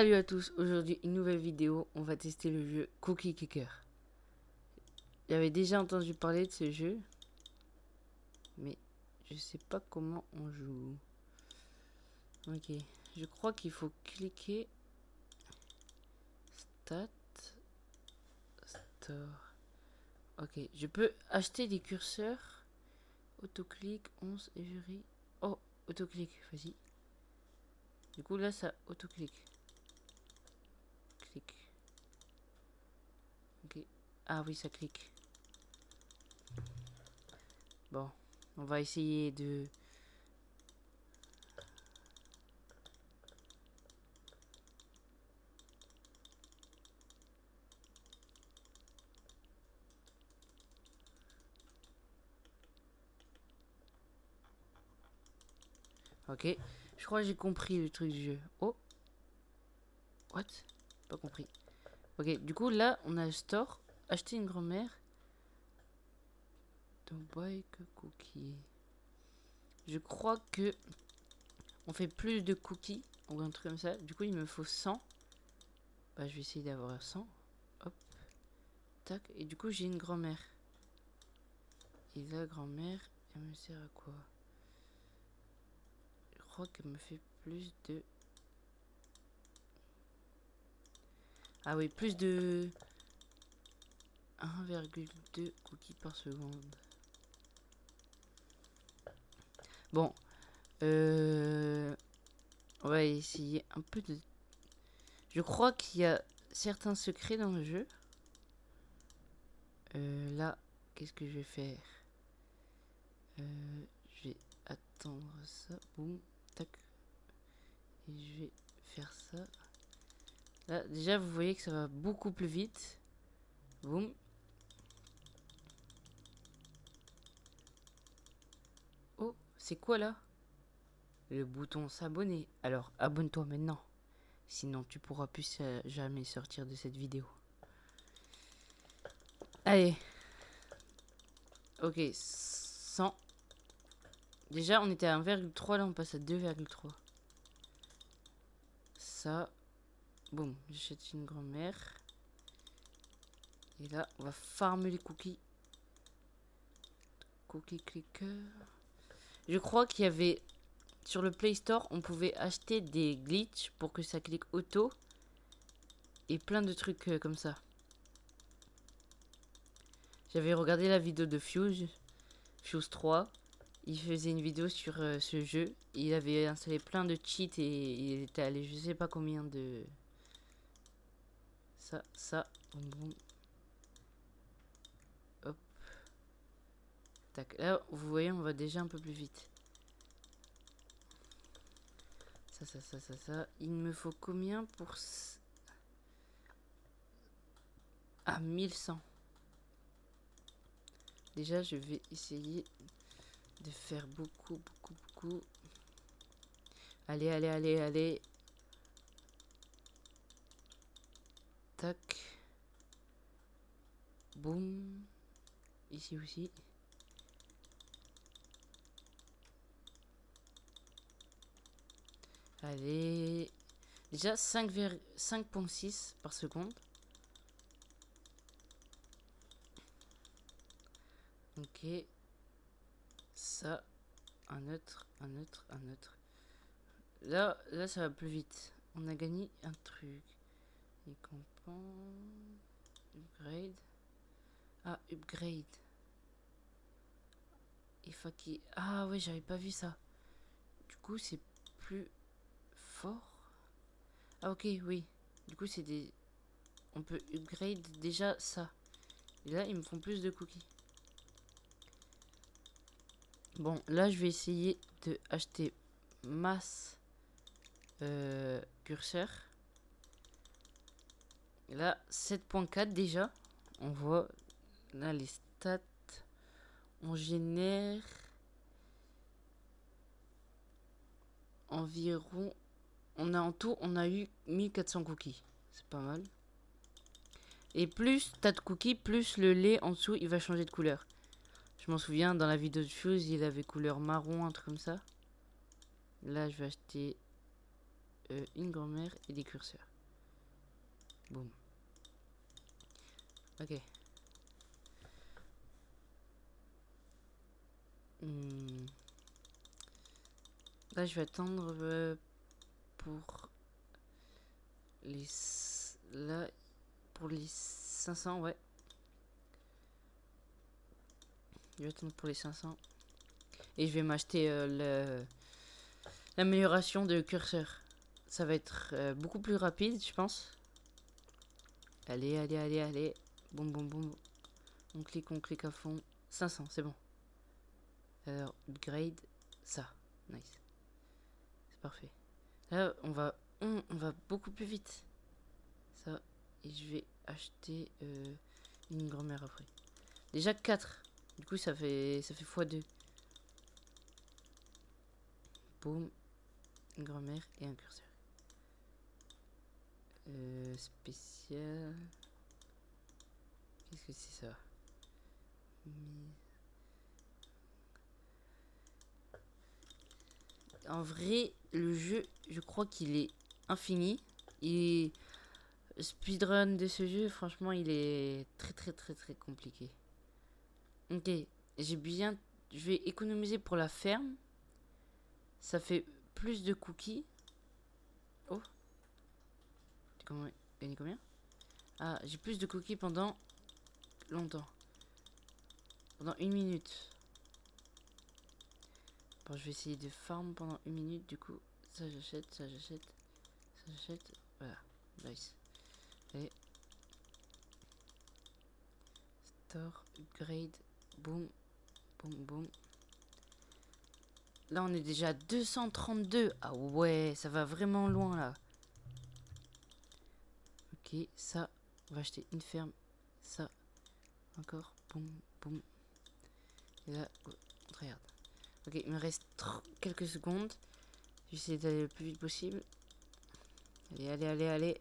Salut à tous, aujourd'hui une nouvelle vidéo, on va tester le jeu Cookie Clicker. J'avais déjà entendu parler de ce jeu, mais je sais pas comment on joue. Ok, je crois qu'il faut cliquer Stat, Store. Ok, je peux acheter des curseurs. Autoclic, 11 et jury. Oh, autoclic, vas-y. Du coup là ça autoclic. Clic. Ok. Ah oui, ça clique. Bon, on va essayer de... Ok, je crois que j'ai compris le truc du jeu. Oh, what? Pas compris. Ok, du coup là on a le store. Acheter une grand-mère. Donc buy que cookie. Je crois que on fait plus de cookies ou un truc comme ça. Du coup il me faut 100. Bah je vais essayer d'avoir 100. Hop, tac. Et du coup j'ai une grand-mère. Et la grand-mère, elle me sert à quoi? Je crois qu'elle me fait plus de... Ah oui, plus de 1,2 cookies par seconde. Bon, on va essayer un peu de... Je crois qu'il y a certains secrets dans le jeu. Là, qu'est-ce que je vais faire? Je vais attendre ça. Boum, tac. Et je vais faire ça. Là, déjà, vous voyez que ça va beaucoup plus vite. Boum. Oh, c'est quoi là? Le bouton s'abonner. Alors, abonne-toi maintenant. Sinon, tu pourras plus jamais sortir de cette vidéo. Allez. Ok, 100. Déjà, on était à 1,3. Là, on passe à 2,3. Ça. Boum, j'achète une grand-mère. Et là, on va farmer les cookies. Cookie clicker. Je crois qu'il y avait... Sur le Play Store, on pouvait acheter des glitches pour que ça clique auto. Et plein de trucs comme ça. J'avais regardé la vidéo de Fuse 3. Il faisait une vidéo sur ce jeu. Il avait installé plein de cheats et il était allé je sais pas combien de... Ça. Boum, boum. Hop. Tac. Là, vous voyez, on va déjà un peu plus vite. Ça. Il me faut combien pour... Ah, 1100. Déjà, je vais essayer de faire beaucoup. Allez. Tac. Boum. Ici aussi. Allez. Déjà 5,6 par seconde. Ok. Ça. Un autre. Là, ça va plus vite. On a gagné un truc. Récompense. Upgrade. Ah, upgrade. Et Faki. Ah ouais, j'avais pas vu ça. Du coup, c'est plus fort. Ah ok, oui. Du coup, c'est des... On peut upgrade déjà ça. Et là, ils me font plus de cookies. Bon, là, je vais essayer de acheter masse curseur. Là, 7,4 déjà. On voit là les stats. On génère environ... On a en tout, on a eu 1400 cookies. C'est pas mal. Et plus t'as de cookies, plus le lait en dessous, il va changer de couleur. Je m'en souviens, dans la vidéo de Fuse, il avait couleur marron, un truc comme ça. Là, je vais acheter une grand-mère et des curseurs. Boum. Ok. Là, je vais attendre pour les... Là, pour les 500, ouais. Je vais attendre pour les 500. Et je vais m'acheter l'amélioration de curseur. Ça va être beaucoup plus rapide, je pense. Allez, allez, allez, allez. Boum, boum, boum. On clique à fond. 500, c'est bon. Alors, upgrade, ça. Nice. C'est parfait. Là, on va beaucoup plus vite. Ça. Et je vais acheter une grand-mère après. Déjà 4. Du coup, ça fait x2. Boum. Une grand-mère et un curseur. Spécial. Qu'est-ce que c'est ça? En vrai, le jeu, je crois qu'il est infini. Et speedrun de ce jeu, franchement, il est très très très très compliqué. Ok, je vais économiser pour la ferme. Ça fait plus de cookies. Oh, gagné combien? Ah, j'ai plus de cookies pendant longtemps. Pendant 1 minute. Bon, je vais essayer de farm pendant 1 minute. Du coup, ça j'achète, ça j'achète, ça j'achète. Voilà, nice. Et store, upgrade, boum, boum, boum. Là, on est déjà à 232. Ah ouais, ça va vraiment loin là. Ok, ça, on va acheter une ferme. Ça, encore, boum, boum. Et là, on regarde. Ok, il me reste quelques secondes. J'essaie d'aller le plus vite possible. Allez, allez, allez, allez.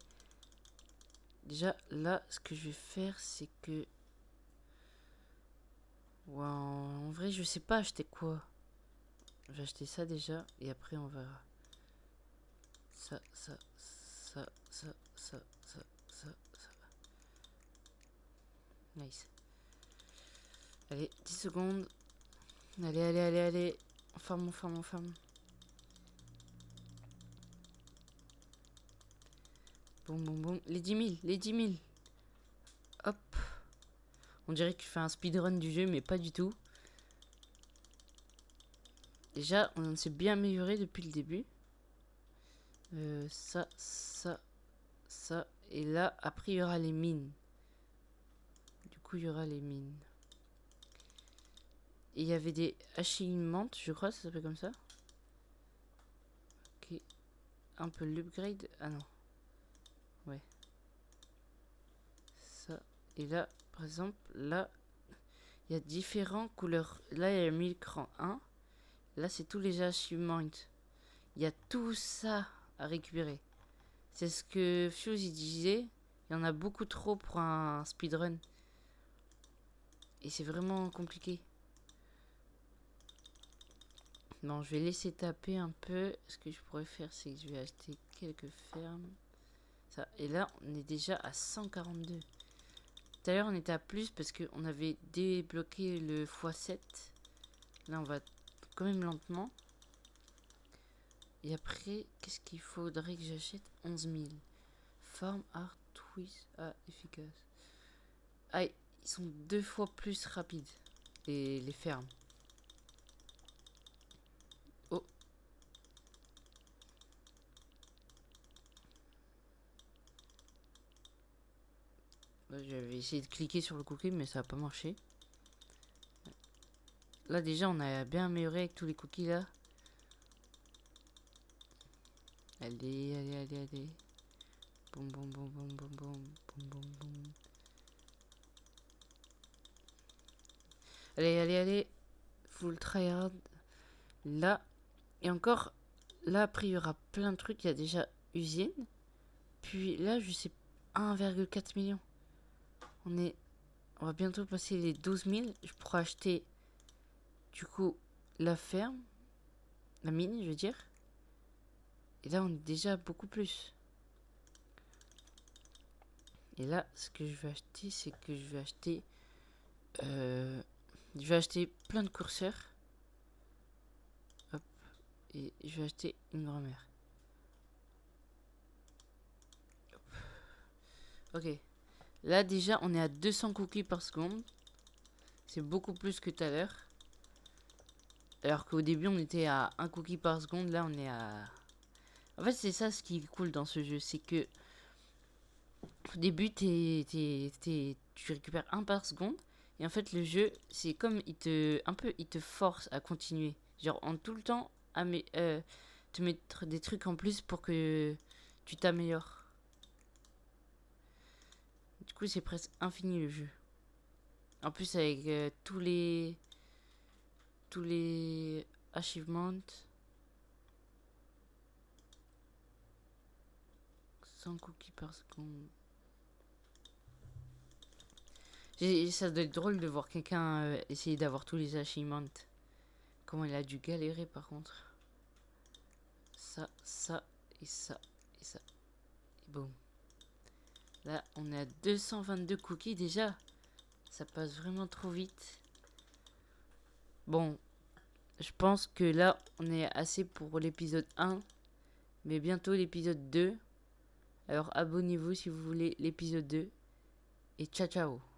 Déjà, là, ce que je vais faire, c'est que... Wow, en vrai, je sais pas acheter quoi. Je vais acheter ça déjà, et après, on verra. Ça, ça, ça, ça, ça, ça, ça, ça. Nice. Allez, 10 secondes. Allez, allez, allez, allez. On farm, on farm, on farm. Boum, boum, boum. Les 10 000, les 10 000. Hop. On dirait que je fais un speedrun du jeu, mais pas du tout. Déjà, on s'est bien amélioré depuis le début. Ça, ça, ça. Et là, après, il y aura les mines. Du coup, il y aura les mines. Et il y avait des achievements, je crois, ça s'appelle comme ça. Ok. Un peu l'upgrade. Ah non. Ouais. Ça. Et là, par exemple, là, il y a différentes couleurs. Là, il y a mis le cran 1. Là, c'est tous les achievements. Il y a tout ça à récupérer. C'est ce que Fuse il disait. Il y en a beaucoup trop pour un speedrun. Et c'est vraiment compliqué. Bon, je vais laisser taper un peu. Ce que je pourrais faire, c'est que je vais acheter quelques fermes. Ça. Et là, on est déjà à 142. Tout à l'heure, on était à plus parce qu'on avait débloqué le x7. Là, on va quand même lentement. Et après, qu'est-ce qu'il faudrait que j'achète? 11 000. Farm Art Twist. Ah, efficace. Ah, ils sont 2 fois plus rapides. Les fermes. Oh. J'avais essayé de cliquer sur le cookie, mais ça n'a pas marché. Là, déjà, on a bien amélioré avec tous les cookies là. Allez, allez, allez, allez. Boum, boum, boum, boum, boum, boum, boum, boum, boum. Allez, allez, allez. Full tryhard. Là. Et encore, là, après, il y aura plein de trucs. Il y a déjà usine. Puis là, je sais, 1,4 million. On va bientôt passer les 12 000. Je pourrai acheter, du coup, la ferme. La mine, je veux dire. Et là, on est déjà beaucoup plus. Et là, ce que je vais acheter, c'est que je vais acheter plein de curseurs. Hop. Et je vais acheter une grand-mère. Ok. Là, déjà, on est à 200 cookies par seconde. C'est beaucoup plus que tout à l'heure. Alors qu'au début, on était à 1 cookie par seconde. Là, on est à... En fait, c'est ça ce qui est cool dans ce jeu. C'est que au début, tu récupères 1 par seconde. Et en fait, le jeu, c'est comme il te force à continuer. Genre, en tout le temps, te mettre des trucs en plus pour que tu t'améliores. Du coup, c'est presque infini le jeu. En plus, avec tous les achievements. 100 cookies par seconde. Ça doit être drôle de voir quelqu'un essayer d'avoir tous les achievements. Comment il a dû galérer par contre. Ça, ça, et ça, et ça. Et boum. Là, on est à 222 cookies déjà. Ça passe vraiment trop vite. Bon, je pense que là, on est assez pour l'épisode 1. Mais bientôt l'épisode 2. Alors abonnez-vous si vous voulez l'épisode 2. Et ciao ciao.